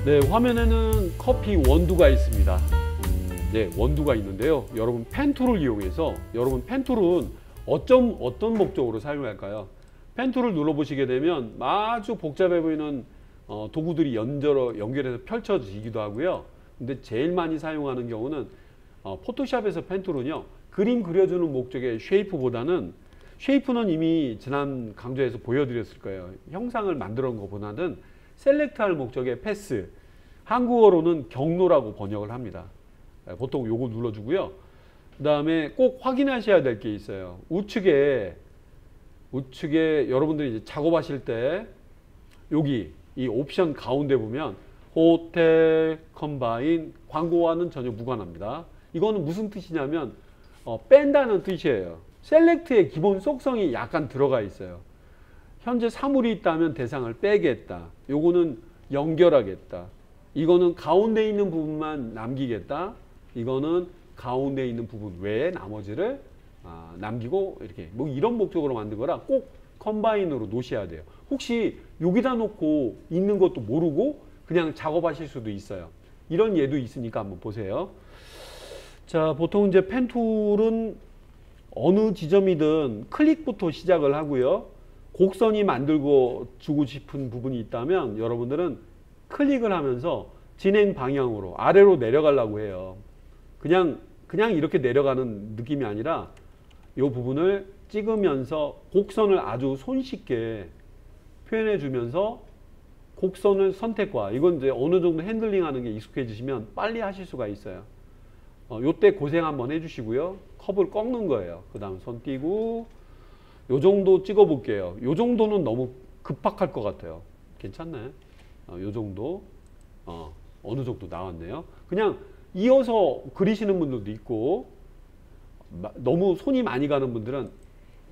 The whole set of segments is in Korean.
네, 화면에는 커피 원두가 있습니다. 네, 원두가 있는데요. 여러분 펜 툴을 이용해서 여러분 펜 툴은 어떤 목적으로 사용할까요? 펜 툴을 눌러보시게 되면 아주 복잡해 보이는 도구들이 연결해서 펼쳐지기도 하고요. 근데 제일 많이 사용하는 경우는 포토샵에서 펜 툴은요, 그림 그려주는 목적의 쉐이프보다는, 쉐이프는 이미 지난 강좌에서 보여드렸을 거예요. 형상을 만드는 것보다는 셀렉트 할 목적의 패스, 한국어로는 경로라고 번역을 합니다. 보통 요거 눌러주고요. 그 다음에 꼭 확인하셔야 될 게 있어요. 우측에 여러분들이 이제 작업하실 때 여기 이 옵션 가운데 보면 호텔 컴바인 광고와는 전혀 무관합니다. 이거는 무슨 뜻이냐면 뺀다는 뜻이에요. 셀렉트의 기본 속성이 약간 들어가 있어요. 현재 사물이 있다면 대상을 빼겠다. 요거는 연결하겠다. 이거는 가운데 있는 부분만 남기겠다. 이거는 가운데 있는 부분 외에 나머지를 남기고, 이렇게 뭐 이런 목적으로 만든 거라 꼭 컴바인으로 놓으셔야 돼요. 혹시 여기다 놓고 있는 것도 모르고 그냥 작업하실 수도 있어요. 이런 예도 있으니까 한번 보세요. 자, 보통 이제 펜 툴은 어느 지점이든 클릭부터 시작을 하고요. 곡선이 만들고 주고 싶은 부분이 있다면 여러분들은 클릭을 하면서 진행 방향으로 아래로 내려가려고 해요. 그냥 이렇게 내려가는 느낌이 아니라 이 부분을 찍으면서 곡선을 아주 손쉽게 표현해 주면서 곡선을 선택과, 이건 이제 어느 정도 핸들링 하는 게 익숙해지시면 빨리 하실 수가 있어요. 요때 고생 한번 해주시고요. 컵을 꺾는 거예요. 그 다음 손 띄고 요 정도 찍어 볼게요. 요 정도는 너무 급박할 것 같아요. 괜찮나요? 요 정도 어느 정도 나왔네요. 그냥 이어서 그리시는 분들도 있고, 너무 손이 많이 가는 분들은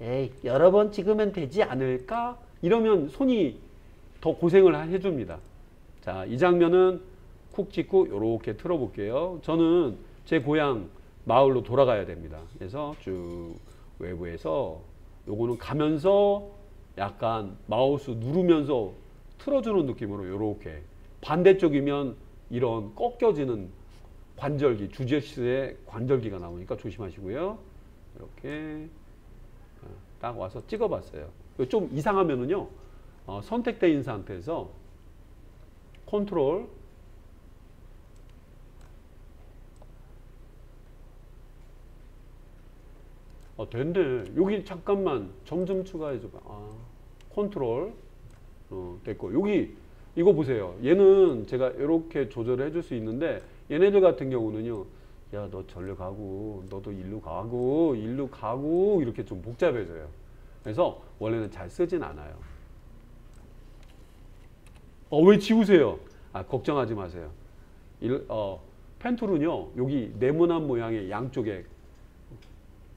에이, 여러 번 찍으면 되지 않을까? 이러면 손이 더 고생을 해줍니다. 자, 이 장면은 쿡 찍고 요렇게 틀어 볼게요. 저는 제 고향 마을로 돌아가야 됩니다. 그래서 쭉 외부에서 요거는 가면서 약간 마우스 누르면서 틀어주는 느낌으로 요렇게, 반대쪽이면 이런 꺾여지는 관절기, 주제스의 관절기가 나오니까 조심하시고요. 이렇게 딱 와서 찍어봤어요. 좀 이상하면은요, 선택되어 있는 상태에서 컨트롤 된대. 여기 잠깐만 점 좀 추가해줘봐. 컨트롤 됐고, 여기 이거 보세요. 얘는 제가 이렇게 조절을 해줄 수 있는데, 얘네들 같은 경우는요, 야, 너 절로 가고, 너도 일로 가고 이렇게 좀 복잡해져요. 그래서 원래는 잘 쓰진 않아요. 왜 지우세요? 걱정하지 마세요. 펜 툴은요, 여기 네모난 모양의 양쪽에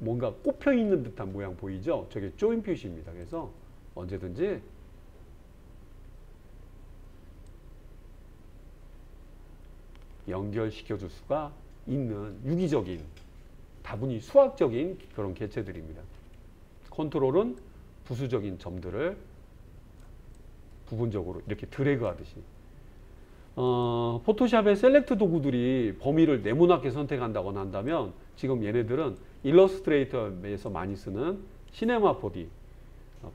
뭔가 꼽혀 있는 듯한 모양 보이죠? 저게 조인 표시입니다. 그래서 언제든지 연결시켜 줄 수가 있는 유기적인, 다분히 수학적인 그런 개체들입니다. 컨트롤은 부수적인 점들을 부분적으로 이렇게 드래그 하듯이. 포토샵의 셀렉트 도구들이 범위를 네모나게 선택한다거나 한다면, 지금 얘네들은 일러스트레이터에서 많이 쓰는 시네마 4D,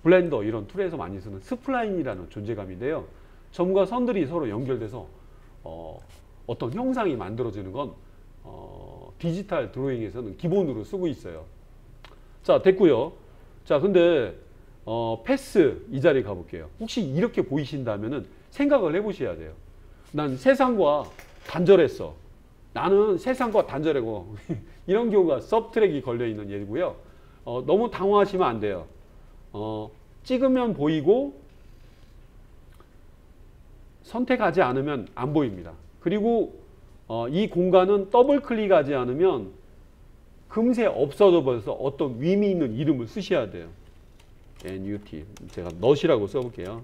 블렌더 이런 툴에서 많이 쓰는 스플라인이라는 존재감인데요. 점과 선들이 서로 연결돼서 어떤 형상이 만들어지는 건 디지털 드로잉에서는 기본으로 쓰고 있어요. 자, 됐고요. 자, 근데 패스 이 자리에 가볼게요. 혹시 이렇게 보이신다면은 생각을 해보셔야 돼요. 난 세상과 단절했어. 나는 세상과 단절하고 이런 경우가 서브트랙이 걸려있는 예고요. 너무 당황하시면 안 돼요. 찍으면 보이고 선택하지 않으면 안 보입니다. 그리고 이 공간은 더블 클릭하지 않으면 금세 없어져 버려서 어떤 의미 있는 이름을 쓰셔야 돼요. NUT, 제가 nut이라고 써볼게요.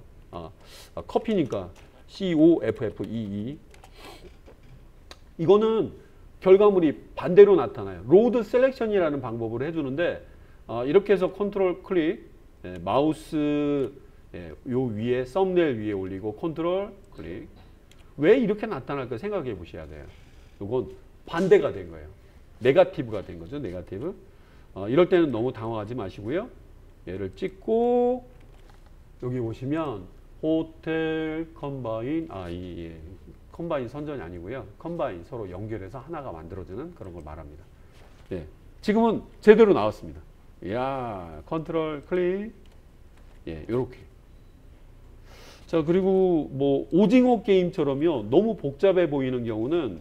커피니까 COFFEE. 이거는 결과물이 반대로 나타나요. 로드 셀렉션이라는 방법을 해주는데, 이렇게 해서 컨트롤 클릭, 마우스 요 위에 썸네일 위에 올리고 컨트롤 클릭. 왜 이렇게 나타날까 생각해 보셔야 돼요. 이건 반대가 된 거예요. 네거티브가 된 거죠. 네거티브. 이럴 때는 너무 당황하지 마시고요. 얘를 찍고 여기 보시면 호텔 컴바인 컴바인 선전이 아니고요. 컴바인 서로 연결해서 하나가 만들어지는 그런 걸 말합니다. 예. 지금은 제대로 나왔습니다. 야, 컨트롤 클릭. 예, 요렇게. 자, 그리고 뭐 오징어 게임처럼요. 너무 복잡해 보이는 경우는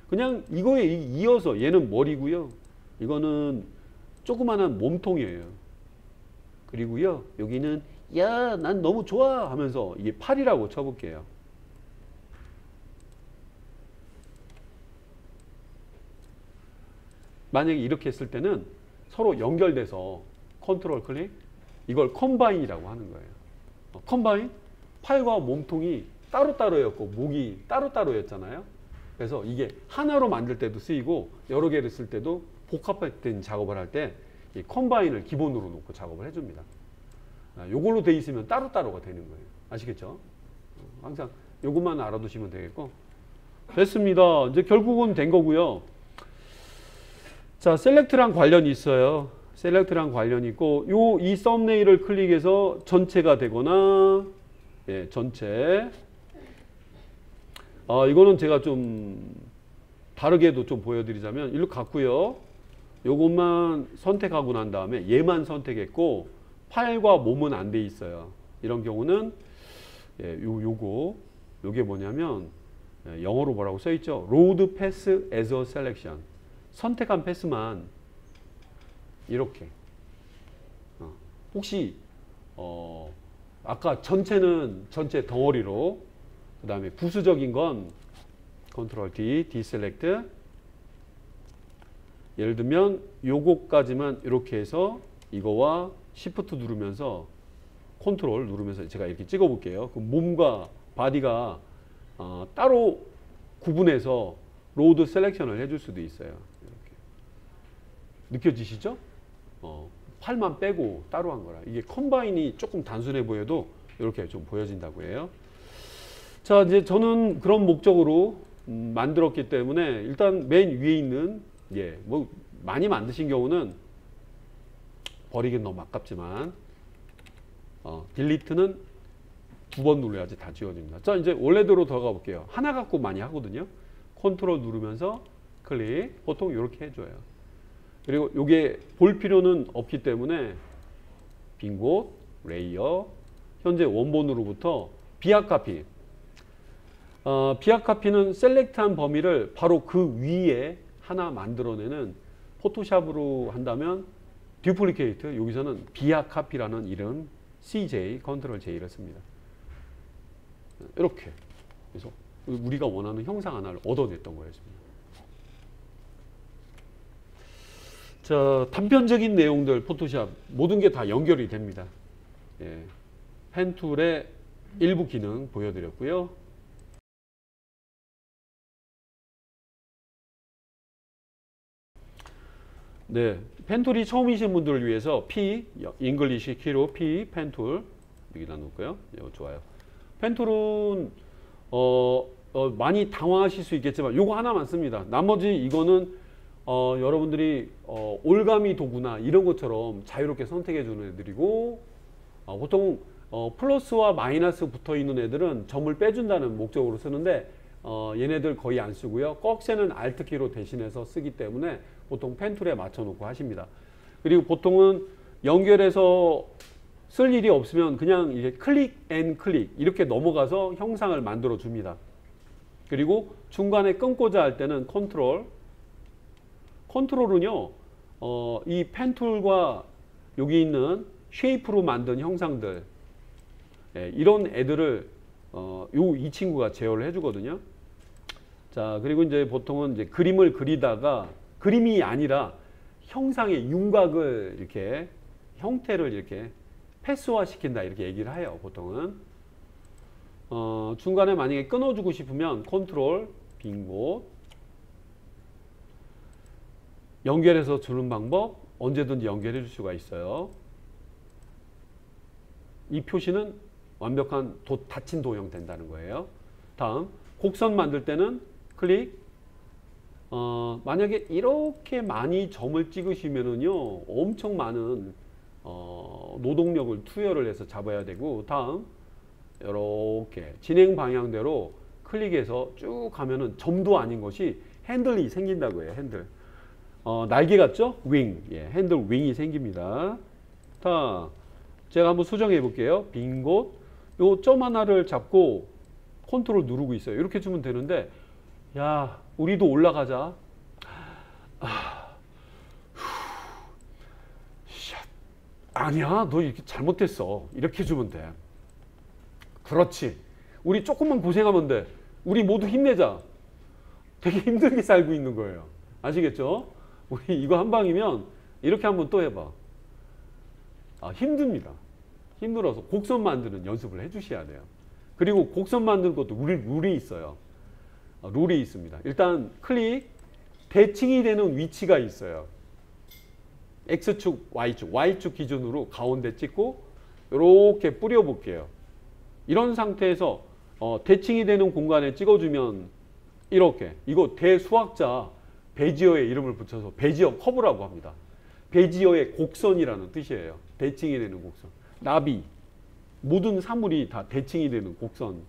그냥 이거에 이어서 얘는 머리고요. 이거는 조그마한 몸통이에요. 그리고요. 여기는 야, 난 너무 좋아 하면서 이게 팔이라고 쳐볼게요. 만약에 이렇게 했을 때는 서로 연결돼서 컨트롤 클릭 이걸 컴바인이라고 하는 거예요. 컴바인 팔과 몸통이 따로따로였고 목이 따로따로였잖아요. 그래서 이게 하나로 만들 때도 쓰이고 여러 개를 쓸 때도 복합된 작업을 할 때 이 컴바인을 기본으로 놓고 작업을 해줍니다. 요걸로 돼 있으면 따로따로가 되는 거예요. 아시겠죠? 항상 요것만 알아두시면 되겠고. 됐습니다. 이제 결국은 된 거고요. 자, 셀렉트랑 관련이 있어요. 셀렉트랑 관련이 있고 이 썸네일을 클릭해서 전체가 되거나 예, 전체 이거는 제가 좀 다르게도 좀 보여드리자면 일로 갔고요. 요것만 선택하고 난 다음에 얘만 선택했고 팔과 몸은 안 돼 있어요. 이런 경우는 예, 요게 뭐냐면 예, 영어로 뭐라고 써 있죠? Load Pass as a Selection. 선택한 패스만 이렇게 혹시 아까 전체는 전체 덩어리로 그 다음에 부수적인 건 컨트롤 D, 디셀렉트 예를 들면 요거까지만 이렇게 해서 이거와 시프트 누르면서 컨트롤 누르면서 제가 이렇게 찍어 볼게요. 그 몸과 바디가 따로 구분해서 로드 셀렉션을 해줄 수도 있어요. 이렇게. 느껴지시죠? 팔만 빼고 따로 한 거라. 이게 컴바인이 조금 단순해 보여도 이렇게 좀 보여진다고 해요. 자, 이제 저는 그런 목적으로 만들었기 때문에 일단 맨 위에 있는 뭐 많이 만드신 경우는 버리긴 너무 아깝지만 딜리트는 2번 눌러야지 다 지워집니다. 자, 이제 원래대로 들어가 볼게요. 하나 갖고 많이 하거든요. 컨트롤 누르면서 클릭. 보통 이렇게 해줘요. 그리고 이게 볼 필요는 없기 때문에 빈 곳, 레이어, 현재 원본으로부터 비약 카피. 비약 카피는 셀렉트한 범위를 바로 그 위에 하나 만들어내는 포토샵으로 한다면 듀플리케이트, 여기서는 비약 카피라는 이름 CJ, 컨트롤 J를 씁니다. 이렇게. 그래서 우리가 원하는 형상 하나를 얻어냈던 거예요. 자, 단편적인 내용들 포토샵 모든 게 다 연결이 됩니다. 예. 펜툴의 일부 기능 보여드렸고요. 네, 펜툴이 처음이신 분들을 위해서 P, 잉글리시 키로 P, 펜툴 여기다 놓고요. 이거 좋아요. 펜툴은 많이 당황하실 수 있겠지만 요거 하나만 씁니다. 나머지 이거는 여러분들이 올가미 도구나 이런 것처럼 자유롭게 선택해 주는 애들이고 보통 플러스와 마이너스 붙어 있는 애들은 점을 빼준다는 목적으로 쓰는데 얘네들 거의 안 쓰고요. 꺽쇠는 Alt키로 대신해서 쓰기 때문에 보통 펜툴에 맞춰 놓고 하십니다. 그리고 보통은 연결해서 쓸 일이 없으면 그냥 이게 클릭 앤 클릭 이렇게 넘어가서 형상을 만들어 줍니다. 그리고 중간에 끊고자 할 때는 컨트롤은요 이 펜툴과 여기 있는 쉐이프로 만든 형상들 이런 애들을 이 친구가 제어를 해주거든요. 자, 그리고 이제 보통은 이제 그림을 그리다가 그림이 아니라 형상의 윤곽을 이렇게 형태를 이렇게 패스화 시킨다 이렇게 얘기를 해요. 보통은 중간에 만약에 끊어주고 싶으면 컨트롤 빈 곳 연결해서 주는 방법 언제든지 연결해 줄 수가 있어요. 이 표시는 완벽한 닫힌 도형 된다는 거예요. 다음 곡선 만들 때는 클릭. 만약에 이렇게 많이 점을 찍으시면은요 엄청 많은 노동력을 투여를 해서 잡아야 되고, 다음 이렇게 진행 방향대로 클릭해서 쭉 가면은 점도 아닌 것이 핸들이 생긴다고 해요. 핸들. 날개 같죠? 윙. 예, 핸들 윙이 생깁니다. 자, 제가 한번 수정해 볼게요. 빈 곳. 요 점 하나를 잡고 컨트롤 누르고 있어요. 이렇게 주면 되는데, 야, 우리도 올라가자. 아니야, 너 이렇게 잘못됐어. 이렇게 주면 돼. 그렇지. 우리 조금만 고생하면 돼. 우리 모두 힘내자. 되게 힘들게 살고 있는 거예요. 아시겠죠? 우리 이거 한 방이면 이렇게 한번 또 해봐. 힘듭니다. 힘들어서 곡선 만드는 연습을 해주셔야 돼요. 그리고 곡선 만드는 것도 룰이 있어요. 룰이 있습니다. 일단 클릭, 대칭이 되는 위치가 있어요. X축, Y축 기준으로 가운데 찍고 이렇게 뿌려볼게요. 이런 상태에서 대칭이 되는 공간에 찍어주면 이렇게, 이거 대수학자 베지어의 이름을 붙여서 베지어 커브라고 합니다. 베지어의 곡선이라는 뜻이에요. 대칭이 되는 곡선. 나비, 모든 사물이 다 대칭이 되는 곡선,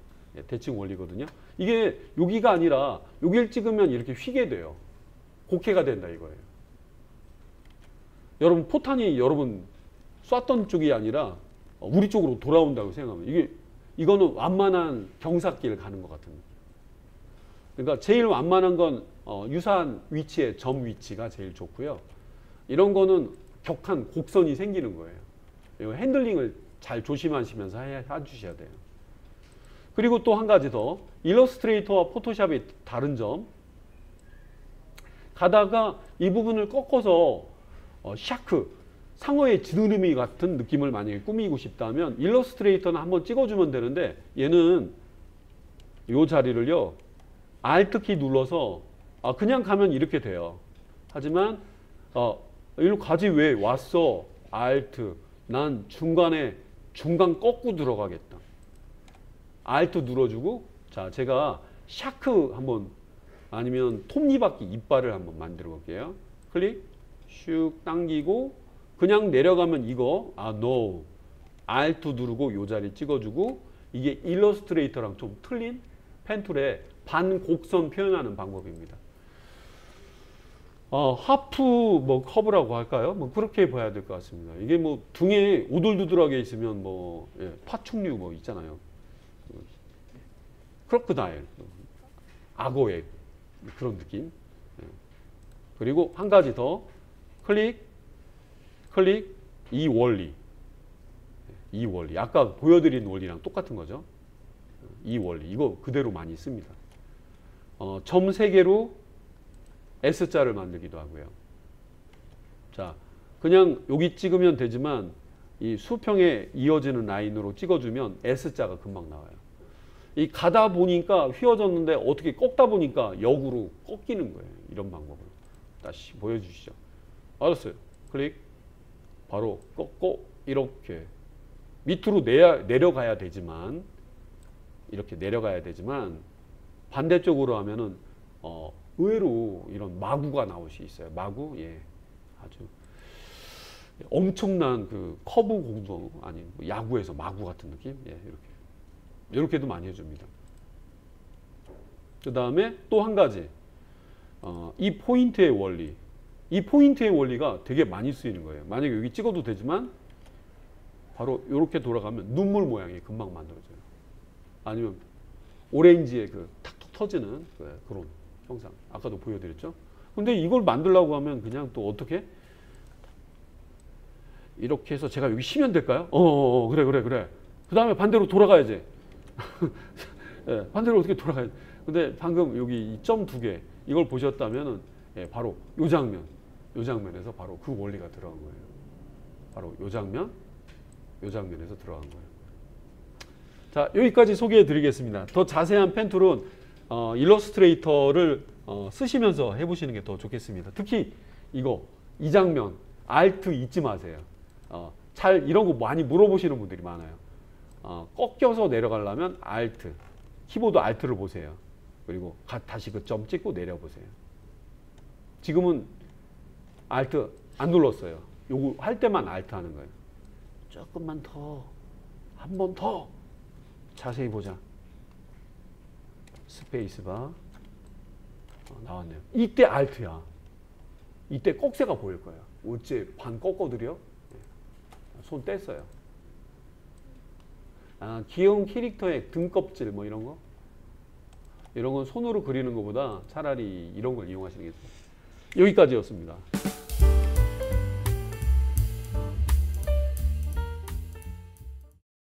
대칭 원리거든요. 이게 여기가 아니라 여기를 찍으면 이렇게 휘게 돼요. 곡해가 된다 이거예요. 여러분 포탄이 여러분 쐈던 쪽이 아니라 우리 쪽으로 돌아온다고 생각하면 이거는 완만한 경사길 가는 것 같은. 그러니까 제일 완만한 건 유사한 위치의 점 위치가 제일 좋고요. 이런 거는 격한 곡선이 생기는 거예요. 이거 핸들링을 잘 조심하시면서 해주셔야 돼요. 그리고 또 한 가지 더, 일러스트레이터와 포토샵의 다른 점. 가다가 이 부분을 꺾어서 샤크, 상어의 지느러미 같은 느낌을 만약에 꾸미고 싶다면 일러스트레이터는 한번 찍어주면 되는데, 얘는 이 자리를요 Alt키 눌러서 그냥 가면 이렇게 돼요. 하지만 이리로 가지 왜 왔어? Alt. 난 중간 꺾고 들어가겠다. Alt 눌러주고, 자, 제가 샤크 한번, 아니면 톱니바퀴 이빨을 한번 만들어 볼게요. 클릭, 슉 당기고 그냥 내려가면 이거 no. Alt 누르고 요 자리 찍어주고, 이게 일러스트레이터랑 좀 틀린 펜툴의 반곡선 표현하는 방법입니다. 하프 뭐 커브라고 할까요? 뭐 그렇게 봐야 될 것 같습니다. 이게 뭐 등에 오돌두돌하게 있으면 뭐 파충류 뭐 있잖아요. 크로커다일, 악어의 그런 느낌. 그리고 한 가지 더, 클릭, 이 원리. 아까 보여드린 원리랑 똑같은 거죠. 이 원리. 이거 그대로 많이 씁니다. 점 3개로 S자를 만들기도 하고요. 자, 그냥 여기 찍으면 되지만 이 수평에 이어지는 라인으로 찍어주면 S자가 금방 나와요. 이 가다 보니까 휘어졌는데 어떻게 꺾다 보니까 역으로 꺾이는 거예요. 이런 방법을 다시 보여주시죠. 알았어요. 클릭. 바로 꺾고 이렇게 밑으로 내려가야 되지만, 이렇게 내려가야 되지만 반대쪽으로 하면은 의외로 이런 마구가 나올 수 있어요. 마구, 예, 아주 엄청난 그 커브 공도 아닌 야구에서 마구 같은 느낌, 예, 이렇게도 많이 해줍니다. 그 다음에 또 한 가지, 이 포인트의 원리. 이 포인트의 원리가 되게 많이 쓰이는 거예요. 만약에 여기 찍어도 되지만 바로 이렇게 돌아가면 눈물 모양이 금방 만들어져요. 아니면 오렌지의 그 탁툭 터지는 그런 형상. 아까도 보여드렸죠. 근데 이걸 만들려고 하면 그냥 또 어떻게? 이렇게 해서 제가 여기 쉬면 될까요? 그래. 그 다음에 반대로 돌아가야지. 네, 반대로 어떻게 돌아가야지. 근데 방금 여기 이 점 2개, 이걸 보셨다면은, 예, 바로 요 장면에서 바로 그 원리가 들어간 거예요. 바로 요 장면에서 들어간 거예요. 자, 여기까지 소개해 드리겠습니다. 더 자세한 펜툴은 일러스트레이터를 쓰시면서 해보시는 게 더 좋겠습니다. 특히 이 장면, Alt 잊지 마세요. 이런 거 많이 물어보시는 분들이 많아요. 꺾여서 내려가려면 Alt, 키보드 Alt를 보세요. 그리고 다시 그 점 찍고 내려보세요. 지금은 Alt 안 눌렀어요. 요거 할 때만 Alt 하는 거예요. 조금만 더, 한 번 더 자세히 보자. 스페이스바 나왔네요. 이때 Alt야. 이때 꺽쇠가 보일 거예요. 어째 반 꺾어드려? 손 뗐어요. 귀여운 캐릭터의 등껍질 뭐 이런 거? 이런 건 손으로 그리는 것보다 차라리 이런 걸 이용하시는 게 좋아요. 여기까지였습니다.